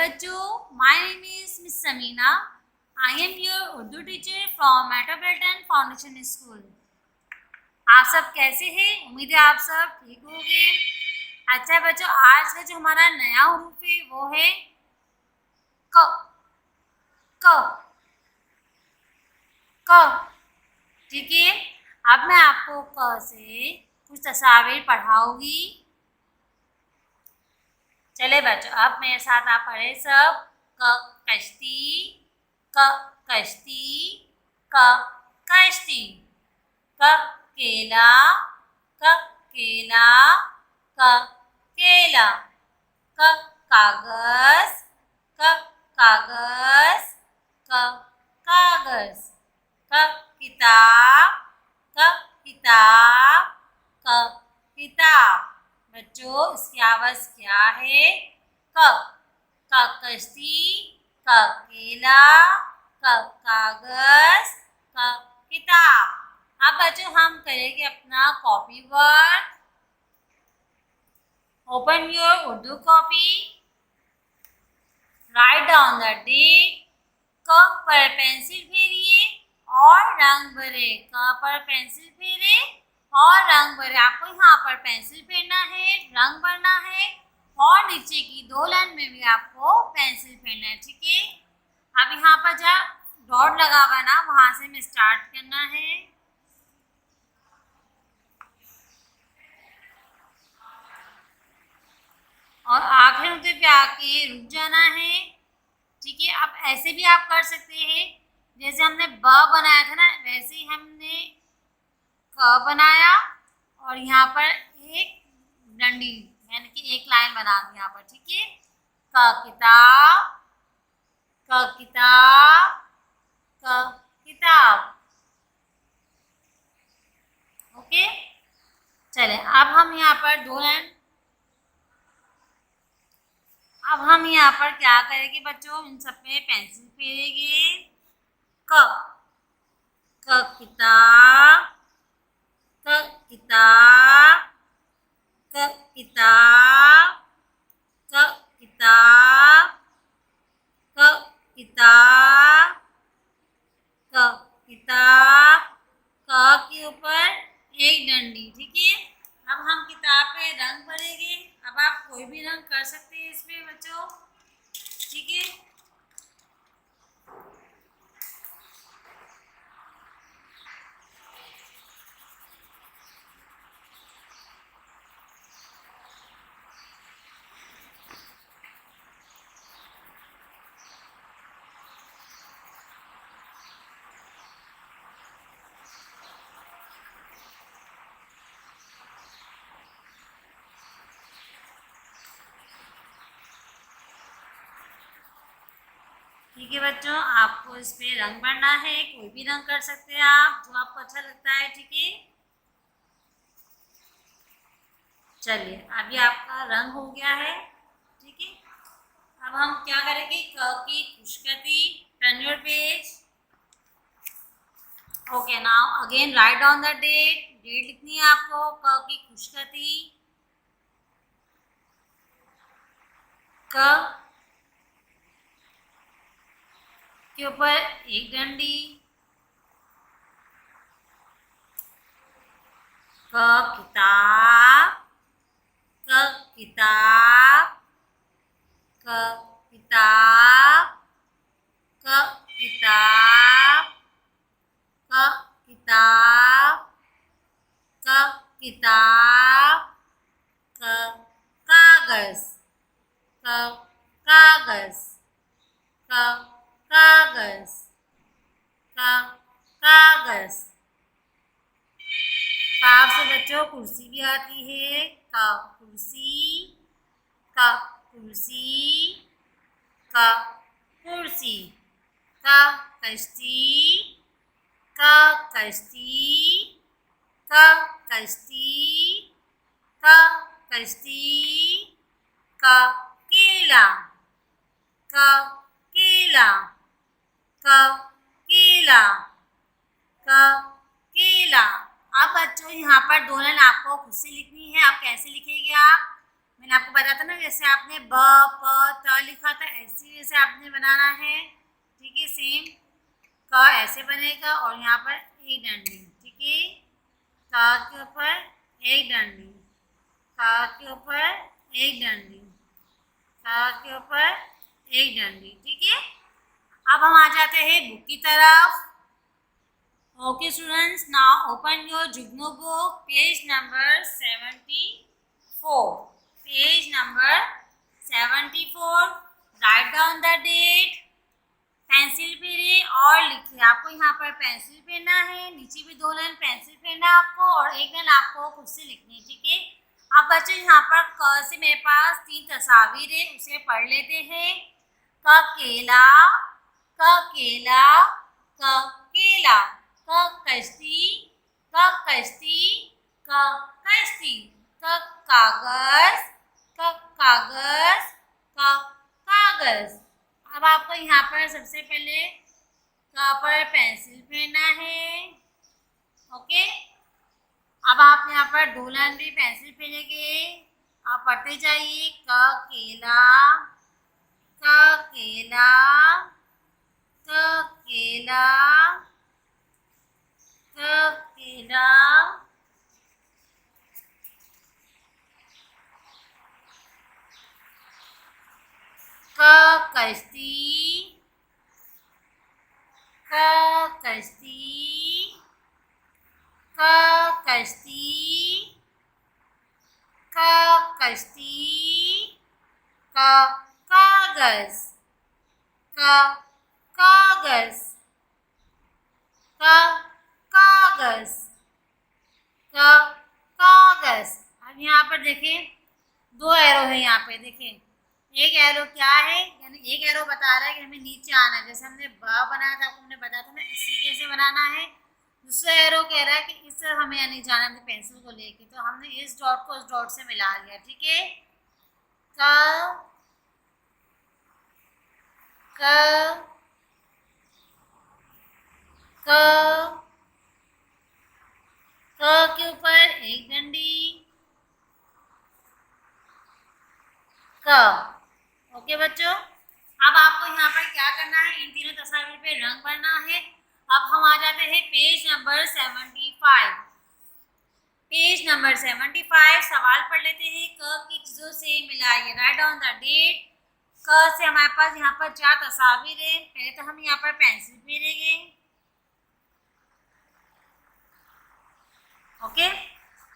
बच्चों, my name is miss Samina. I am your Urdu teacher from Metropolitan Foundation School. आप सब कैसे हैं? उम्मीद है आप सब ठीक होंगे। अच्छा बच्चों, आज का जो हमारा नया हरूफ है वो है क। क क ठीक है। अब मैं आपको क से कुछ तस्वीर पढ़ाऊंगी। चले बच्चों, अब मेरे साथ आप पढ़े सब। क कश्ती, क कश्ती, क कश्ती, क केला, क केला, क केला, क कागज, क कागज, क कागज, क किताब, क किताब, क किताब। बच्चों, इसकी आवाज क्या है? क कश्ती, क केला, क कागज, क किताब। अब बच्चों हम करेंगे अपना copy work. Open your Urdu copy. Write down the date. क पर पेंसिल फेरिए और रंग भरे। क पर पेंसिल फेरे और रंग भरे। आपको यहाँ पर पेंसिल फेरना है, रंग भरना है और नीचे की दो लाइन में भी आपको पेंसिल फेरना है। ठीक है। अब यहाँ पर जहाँ डॉट लगा हुआ ना, वहां से हमें स्टार्ट करना है। और आखिरी नुक्ते पे आके रुक जाना है। ठीक है। अब ऐसे भी आप कर सकते हैं, जैसे हमने ब बनाया था ना, वैसे ही हमने क बनाया और यहाँ पर एक डंडी यानी कि एक लाइन बना दी यहाँ पर। ठीक है। क किताब, क किताब, क किताब। ओके। चले, अब हम यहाँ पर दो लाइन, अब हम यहाँ पर क्या करेंगे बच्चों, इन सब पे पेंसिल फेरेंगे। क किताब, क किताब, क किताब, क किताब, क किताब, क किताब, क के ऊपर एक डंडी। ठीक है। अब हम किताब पे रंग भरेंगे। अब आप कोई भी रंग कर सकते हैं इसमें बच्चों। ठीक है। ठीक है बच्चों, आपको इस पे रंग भरना है। कोई भी रंग कर सकते हैं आप, जो आपको अच्छा लगता है। ठीक है। चलिए, अभी आपका रंग हो गया है। ठीक है। अब हम क्या करेंगे, क की खुशखती। Turn your page. Okay, now again write down the date. Date लिखनी है आपको। क की खुशखती, क के ऊपर एक डंडी, क किताब, क किताब, क किताब, क किताब, क किताब, क किताब, क कागज, क कागज, क कागज, क कागज। काफ से बच्चों कुर्सी भी आती है। क कुर्सी, क कुर्सी, क कुर्सी, क कश्ती, क कश्ती, क कश्ती, क कश्ती, क केला, क केला, क केला, क केला। अब बच्चों यहाँ पर दो लाइन आपको खुद से लिखनी है। आप कैसे लिखेंगे? आप मैंने आपको बताया था ना, जैसे आपने ब प त लिखा था ऐसे जैसे आपने बनाना है, ठीक है। सेम क ऐसे बनेगा और यहाँ पर एक डंडी, ठीक है। क के ऊपर एक डंडी, क के ऊपर एक डंडी, क के ऊपर एक डंडी, ठीक है। अब हम आ जाते हैं बुक की तरफ। Okay students, now open your Jugnu book, page number 74। Page number 74। Write down the date. Pencil पेने और लिखिए। आपको यहाँ पर पेंसिल पेना है, नीचे भी 2 लाइन पेंसिल पेना आपको और एक लाइन आपको खुद से लिखनी है, ठीक है। अब बच्चों यहाँ पर क से मेरे पास 3 तस्वीर है, उसे पढ़ लेते हैं। क केला, क केला, क केला, क कश्ती, क कश्ती, क कश्ती, क कागज, क कागज, क कागज। अब आपको यहाँ पर सबसे पहले कहाँ पर पेंसिल फेरना है, ओके। अब आप यहाँ पर 2 लाइन भी पेंसिल फेरेंगे। आप पढ़ते जाइए। क केला, क केला, क केला, क केला, क कश्ती, क कश्ती, क कश्ती, क कश्ती, क कागज, क कागज, क कागज, क कागज। अब यहाँ पर देखिए 2 एरो है, यहाँ पे देखिए। एक एरो क्या है, यानी एक एरो बता रहा है कि हमें नीचे आना है, जैसे हमने ब बनाया था, आपको हमने बताया था ना, इसी कैसे बनाना है। दूसरा एरो कह रहा है कि इस तरफ हमें यानी जाना है पेंसिल को लेके, तो हमने इस डॉट को उस डॉट से मिला लिया, ठीक है। क क क क के ऊपर एक डंडी, क। ओके बच्चों, अब आपको यहाँ पर क्या करना है, इन तीनों तस्वीर पे रंग भरना है। अब हम आ जाते हैं पेज नंबर 75। पेज नंबर 75 सवाल पढ़ लेते हैं। क की चीजों से मिलाइए। Write down the date. क से हमारे पास यहाँ पर 4 तस्वीर है। पहले तो हम यहाँ पर पेंसिल फेरेंगे, ओके।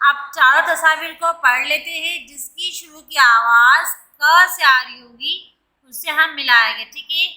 अब चारों तस्वीर को पढ़ लेते हैं। जिसकी शुरू की आवाज क से आ रही होगी उससे हम मिलाएंगे, ठीक है।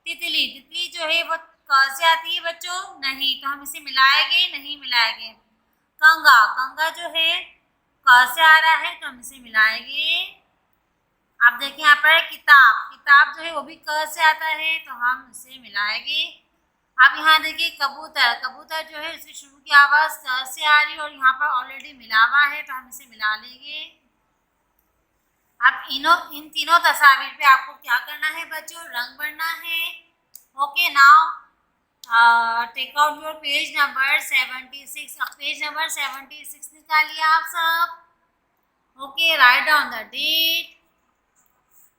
तितली, तितली जो है वो क से आती है बच्चों, नहीं, तो हम इसे मिलाएंगे, नहीं मिलाएंगे। कंगा, कंगा जो है क से आ रहा है तो हम इसे मिलाएंगे। आप देखिए यहाँ पर किताब, किताब जो है वो भी क से आता है तो हम इसे मिलाएंगे। आप यहाँ देखिए कबूतर, कबूतर जो है इसकी शुरू की आवाज क से आ रही है और यहाँ पर ऑलरेडी मिला हुआ है तो हम इसे मिला लेंगे। अब इन तीनों तस्वीर पे आपको क्या करना है बच्चों, रंग भरना है। Okay, now take out your page number 76। अब पेज नंबर 76 निकालिए आप सब, okay. Write down the date.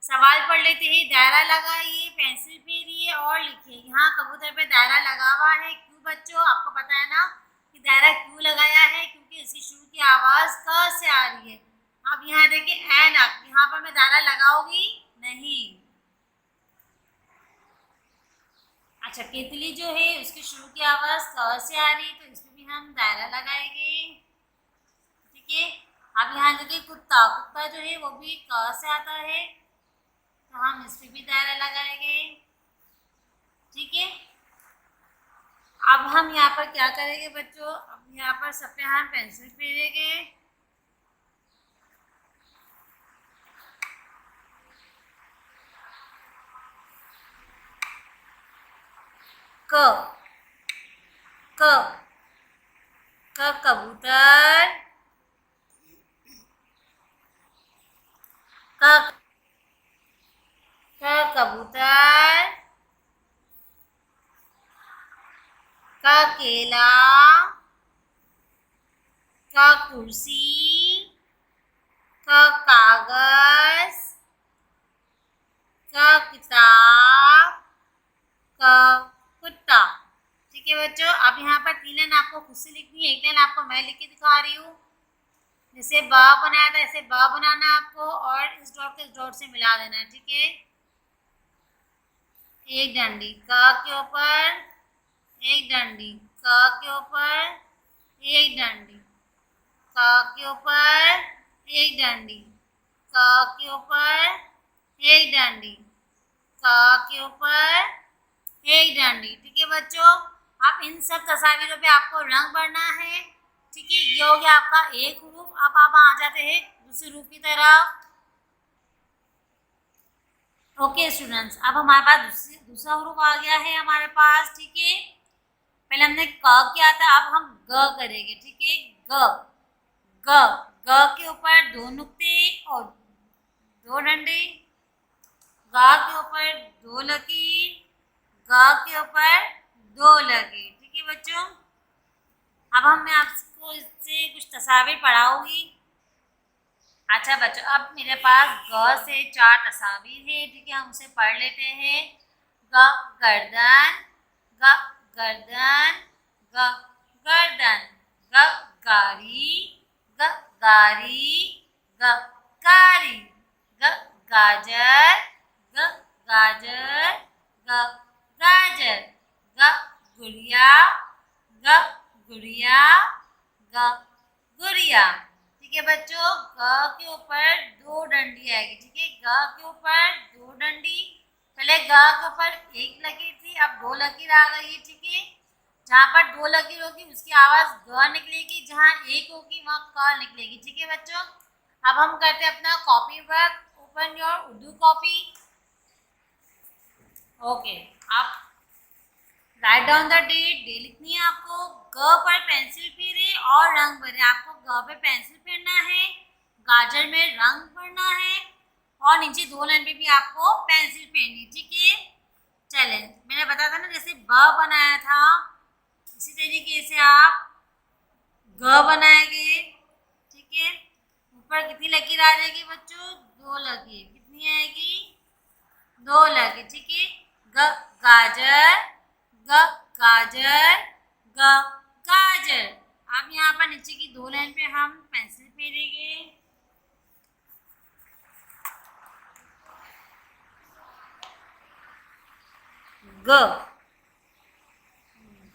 सवाल पढ़ लेते हैं। दायरा लगाइए, पेंसिल फेरिए और लिखिए। यहाँ कबूतर पे दायरा लगा हुआ है, क्यों बच्चों, आपको पता है ना कि दायरा क्यों लगाया है, क्योंकि इसकी शुरू की आवाज क से आ रही है। अब यहाँ देखिए ऐनक, यहाँ पर मैं दायरा लगाऊंगी नहीं। अच्छा, केतली जो है उसकी शुरू की आवाज क से आ रही है तो इसमें भी हम दायरा लगाएंगे, ठीक है। अब यहाँ देखिए कुत्ता, कुत्ता जो है वो भी क से आता है तो हम इस पे भी दायरा लगाएंगे, ठीक है। अब हम यहाँ पर क्या करेंगे बच्चों, अब यहाँ पर सब पे हम पेंसिल फेरेंगे, क क क कबूतर, क कबूतर, क केला, क कुर्सी, कागज, किताब, कुत्ता। ठीक है बच्चों, अब यहाँ पर 3 लाइन आपको खुद से लिखनी है, 1 लाइन आपको मैं लिख के दिखा रही हूँ। जैसे ब बनाया था ऐसे ब बनाना है आपको, और इस डॉट को इस डॉट से मिला देना है। ठीक है, एक डंडी क के ऊपर एक डंडी, क के ऊपर एक डंडी, क के ऊपर एक डंडी, क के ऊपर एक डंडी, क के ऊपर एक डंडी। ठीक है बच्चों, आप इन सब तस्वीरों पे आपको रंग भरना है। ठीक है, ये हो गया आपका एक रूप। अब आप आ जाते हैं दूसरे रूप की तरफ। ओके स्टूडेंट्स, अब हमारे पास दूसरा रूप आ गया है हमारे पास। ठीक है, पहले हमने क किया था, अब हम ग करेंगे। ठीक है, ग ग ग के ऊपर 2 नुक्ते और 2 डंडे, ग के ऊपर 2 लकीर, ग के ऊपर 2 लकीर। ठीक है बच्चों, अब मैं आपको इससे कुछ तस्वीर पढ़ाऊंगी। अच्छा बच्चों, अब मेरे पास ग से 4 तस्वीर है। ठीक है, हम उसे पढ़ लेते हैं। ग गर्दन, ग गर्दन, ग गर्दन, ग गारी, ग गारी, ग गारी, ग गाजर, ग गाजर, ग गाजर, ग गुड़िया, ग गुड़िया, ग गुड़िया। ठीक है बच्चों, ग के ऊपर 2 डंडी आएगी। ठीक है, ग के ऊपर 2 डंडी, पहले ग के ऊपर 1 लकीर थी, अब 2 लकीर आ गई है। ठीक है, जहाँ पर 2 लकीर होगी उसकी आवाज ग निकलेगी, जहाँ 1 होगी वहाँ क निकलेगी। ठीक है बच्चों, अब हम करते हैं अपना copy work. Open your Urdu copy. Okay, आप write down the date, day लिखनी है आपको। ग पर पेंसिल फेरे और रंग भरे। आपको ग पे पेंसिल फेरना है, गाजर में रंग भरना है, और नीचे 2 लाइन पे भी आपको पेंसिल फेरनी। ठीक है, चलें, मैंने बताया था ना जैसे ब बनाया था, इसी तरीके से आप ग बनाएंगे। ठीक है, ऊपर कितनी लकीर आ जाएगी बच्चों? 2 लकीर। कितनी आएगी? 2 लकीर। ठीक है, ग गाजर, ग गाजर, ग गाजर। अब यहाँ पर नीचे की 2 लाइन पे हम पेंसिल फेरेंगे। ग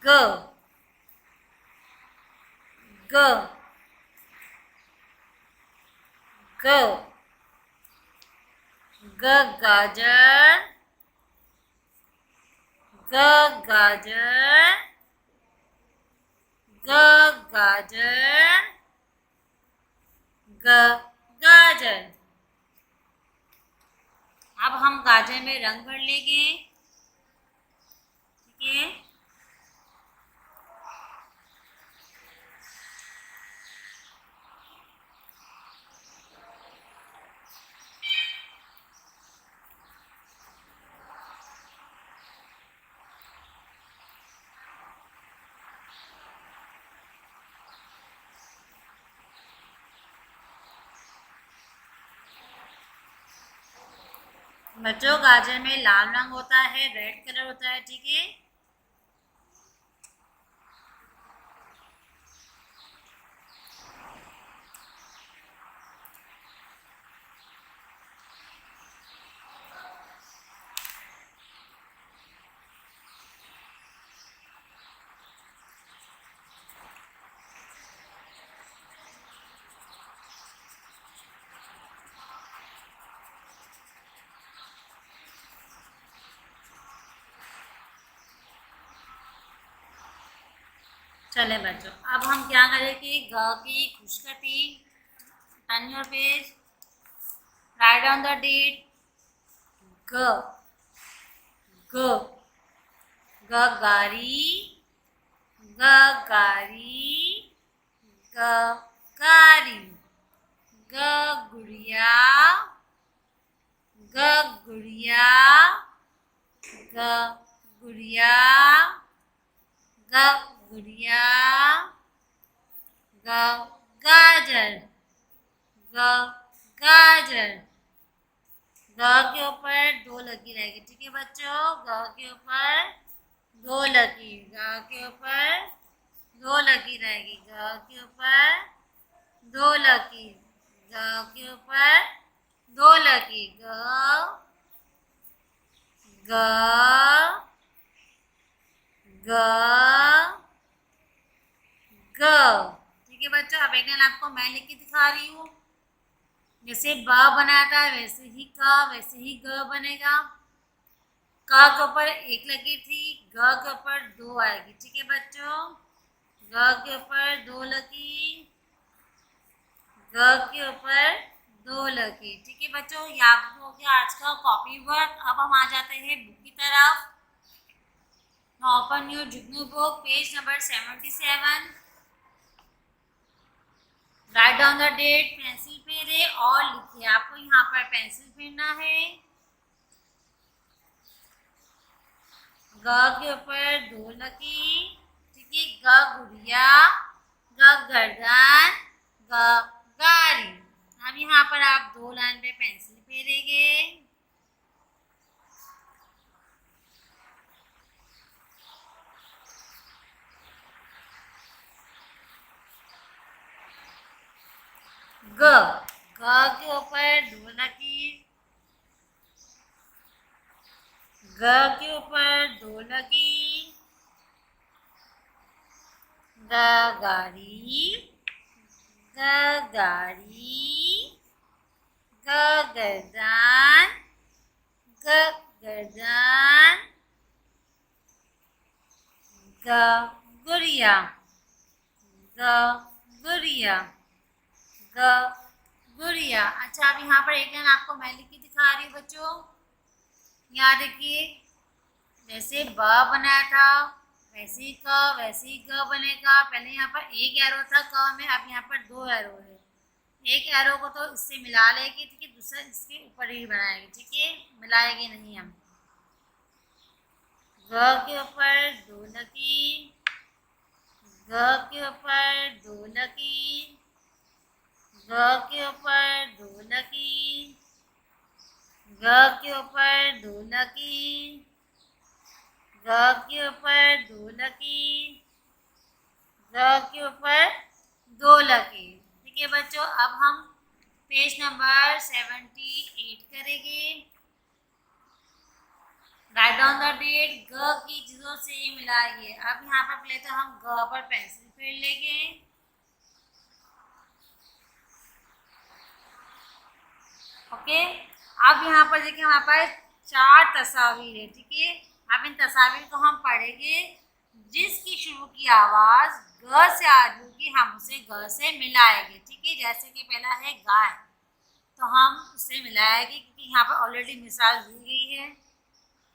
ग ग ग ग गाजर, ग गाजर, ग गाजर, ग गाजर। अब हम गाजर में रंग भर लेंगे। ठीक है, बच्चों गाजर में लाल रंग होता है, रेड कलर होता है। ठीक है, चले बच्चों, अब हम क्या करेंगे? ग की खुशकटी, turn your page, write down the date. ग ग ग गारी, ग गारी, ग गारी, ग गुड़िया, ग गुड़िया, ग गुड़िया, ग गुड़िया, ग गाजर, ग गाजर। ग के ऊपर दो लकीर रहेगी, ठीक है बच्चों। ग के ऊपर दो लकीर, ग के ऊपर दो लकीर रहेगी, ग के ऊपर दो लकीर, ग के ऊपर दो लकीर, ग ग ग ग। ठीक है बच्चों, अब एक लाइन आपको मैं लिख के दिखा रही हूँ। जैसे ब बनाया था वैसे ही क, वैसे ही ग बनेगा। क के ऊपर एक लकीर थी, ग के ऊपर दो आएगी, ठीक है बच्चों। ग के ऊपर दो लकीर, ग के ऊपर दो लकीर, ठीक है बच्चों। ये आपको हो गया आज का कॉपी वर्क। अब हम आ जाते हैं बुक की तरफ। Now open your Jugnu book, page number 77. Write down the date, pencil फेरे और लिखिए। आपको यहाँ पर पेंसिल फेरना है। ग के ऊपर दो लकीर, ठीक है। ग गुड़िया, ग गर्दन, ग गाड़ी। अब यहाँ पर आप दो लाइन पे पेंसिल फेरेंगे। ग के ऊपर दो लकीर, ग के ऊपर दो लकीर, ग गाड़ी, ग गाड़ी, ग गर्दन, ग गर्दन, ग गुड़िया, ग गुड़िया, ग गुड़िया। अच्छा, अब यहाँ पर एक लाइन आपको मैं लिख के दिखा रही हूँ बच्चों। यहाँ देखिए, जैसे ब बनाया था वैसे ही क, वैसे ही ग बनेगा। पहले यहाँ पर एक एरो था क में, अब यहाँ पर दो एरो है। एक एरो को तो इससे मिला लेगी, ठीक है, दूसरा इसके ऊपर ही बनाएगी, ठीक है, मिलाएगी नहीं हम। ग के ऊपर दो लकीर, ग के ऊपर दो लकीर, ग के ऊपर दो लकीर, ग के ऊपर दो लकीर, ग के ऊपर दो लकीर, ग के ऊपर दो लकीर, ठीक है बच्चों। अब हम पेज नंबर 78 करेंगे। राइट डाउन द डेट, ग की चीजों से मिलाइए। अब यहाँ पर पहले तो हम ग पर पेंसिल फेर लेंगे। ओके, अब यहाँ पर देखिए हमारे पास चार तस्वीर है, ठीक है। अब इन तस्वीर को हम पढ़ेंगे। जिसकी शुरू की आवाज ग से आ रही होगी हम उसे ग से मिलाएंगे, ठीक है। जैसे कि पहला है गाय, तो हम उसे मिलाएंगे क्योंकि यहाँ पर ऑलरेडी मिसाल दी गई है,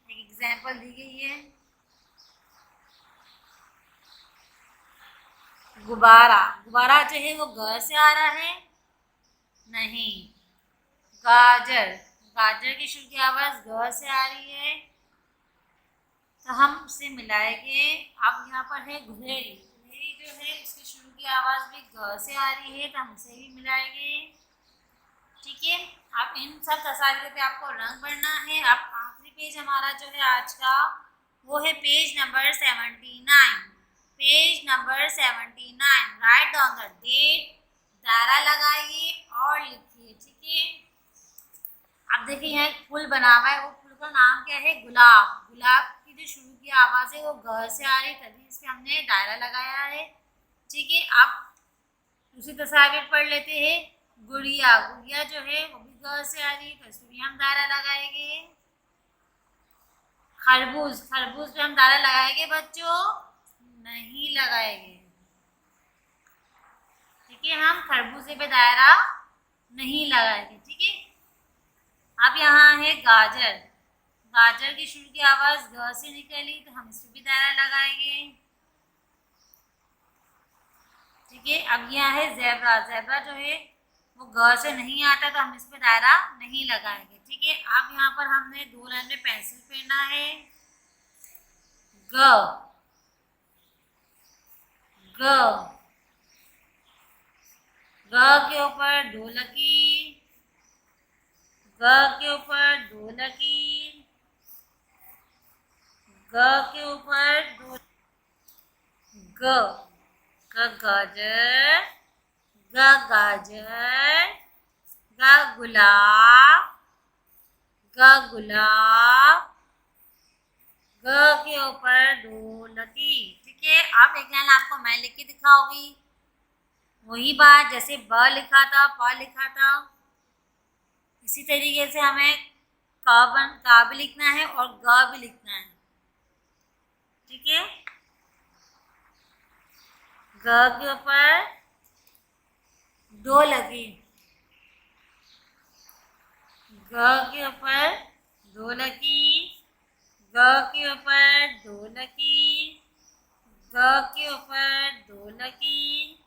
एक एग्जाम्पल दी गई है। गुब्बारा, गुब्बारा जो है वो ग से आ रहा है, नहीं। गाजर, गाजर की शुरू की आवाज ग से आ रही है, तो हम उसे मिलाएंगे। अब यहाँ पर है गुधेड़ी, गुधेड़ी जो है उसकी शुरू की आवाज भी ग से आ रही है, तो हम उसे भी मिलाएंगे, ठीक है। अब इन सब तस्वीरों पे आपको रंग भरना है। अब आखिरी पेज हमारा जो है आज का वो है page number 79। Page number 79, write down the date, दायरा लगाइए और लिखिए, ठीक है। अब देखिए यहाँ एक फूल बना हुआ है, वो फूल का नाम क्या है? गुलाब। गुलाब की जो शुरू की आवाज है वो ग से आ रही है, तभी इस पे हमने दायरा लगाया है, ठीक है। अब दूसरी तस्वीर पढ़ लेते हैं। गुड़िया, गुड़िया जो है वो भी ग से आ रही है, तो इसमें भी हम दायरा लगाएंगे। खरबूज, खरबूज पे हम दायरा लगाएंगे बच्चों? नहीं लगाएंगे, ठीक है, हम खरबूजे पे दायरा नहीं लगाएंगे, ठीक है। अब यहाँ है गाजर, गाजर की शुरू की आवाज ग से निकली, तो हम इस पे भी दायरा लगाएंगे, ठीक है। अब यहाँ है ज़ेबरा, ज़ेबरा जो है वो ग से नहीं आता, तो हम इस पे दायरा नहीं लगाएंगे, ठीक है। अब यहाँ पर हमने दो लाइन में पेंसिल फेरना है। ग, ग, ग के ऊपर दो लकीर, ग के ऊपर दो लकीर, ग के ऊपर दो, ग गाजर, गाजर, गुलाब, गुलाब, ग के ऊपर दो लकीर। ठीक है, अब एक लाइन आपको मैं लिख के दिखाऊंगी, वही बात जैसे ब लिखा था, प लिखा था, इसी तरीके से हमें का भी लिखना है और ग भी लिखना है। ठीक है, ग के ऊपर दो लकीर, ग के ऊपर दो लकीर, ग के ऊपर दो लकीर, ग के ऊपर दो लकीर,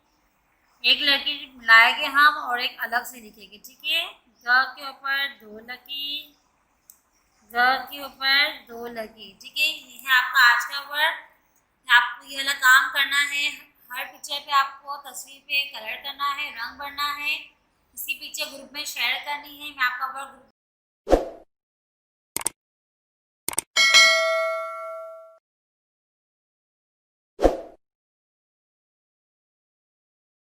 एक लकीर मिलाएंगे हम और एक अलग से लिखेंगे। ठीक है, ग के ऊपर दो लकीर, ग के ऊपर दो लकीर। ठीक है, ये है आपका आज का वर्क। आपको ये वाला काम करना है, हर पिक्चर पे आपको तस्वीर पे कलर करना है, रंग भरना है, इसी पिक्चर ग्रुप में शेयर करनी है। मैं आपका वर्क